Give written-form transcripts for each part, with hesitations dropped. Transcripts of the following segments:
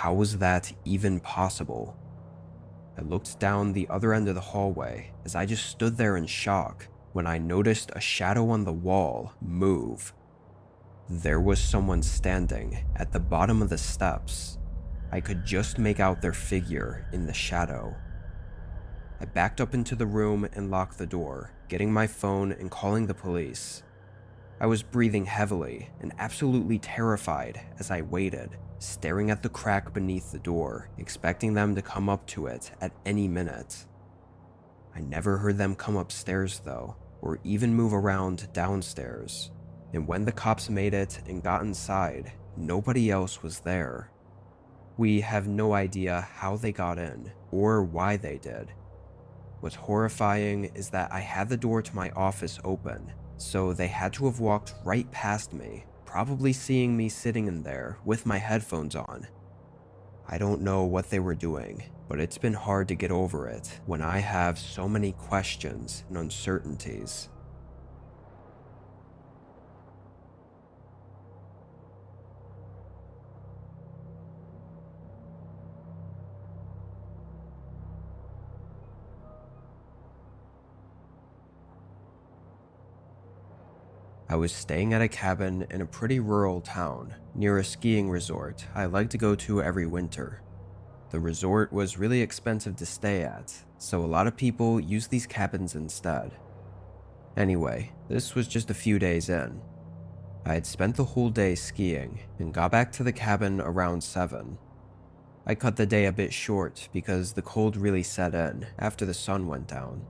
How was that even possible? I looked down the other end of the hallway as I just stood there in shock when I noticed a shadow on the wall move. There was someone standing at the bottom of the steps. I could just make out their figure in the shadow. I backed up into the room and locked the door, getting my phone and calling the police. I was breathing heavily and absolutely terrified as I waited, staring at the crack beneath the door, expecting them to come up to it at any minute. I never heard them come upstairs though, or even move around downstairs. And when the cops made it and got inside, nobody else was there. We have no idea how they got in or why they did. What's horrifying is that I had the door to my office open, so they had to have walked right past me, probably seeing me sitting in there with my headphones on. I don't know what they were doing, but it's been hard to get over it when I have so many questions and uncertainties. I was staying at a cabin in a pretty rural town near a skiing resort I like to go to every winter. The resort was really expensive to stay at, so a lot of people use these cabins instead. Anyway, this was just a few days in. I had spent the whole day skiing and got back to the cabin around 7. I cut the day a bit short because the cold really set in after the sun went down.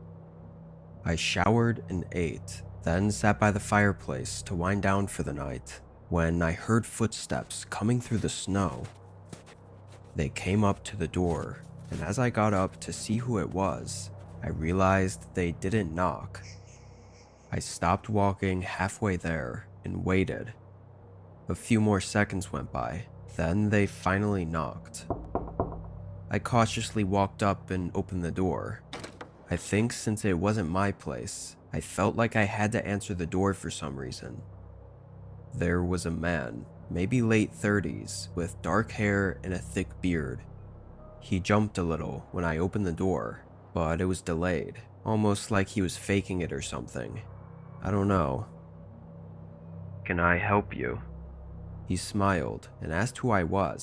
I showered and ate, then sat by the fireplace to wind down for the night when I heard footsteps coming through the snow. They came up to the door, and as I got up to see who it was, I realized they didn't knock. I stopped walking halfway there and waited. A few more seconds went by, then they finally knocked. I cautiously walked up and opened the door. I think since it wasn't my place, I felt like I had to answer the door for some reason. There was a man, maybe late 30s, with dark hair and a thick beard. He jumped a little when I opened the door, but it was delayed, almost like he was faking it or something. I don't know. "Can I help you?" He smiled and asked who I was.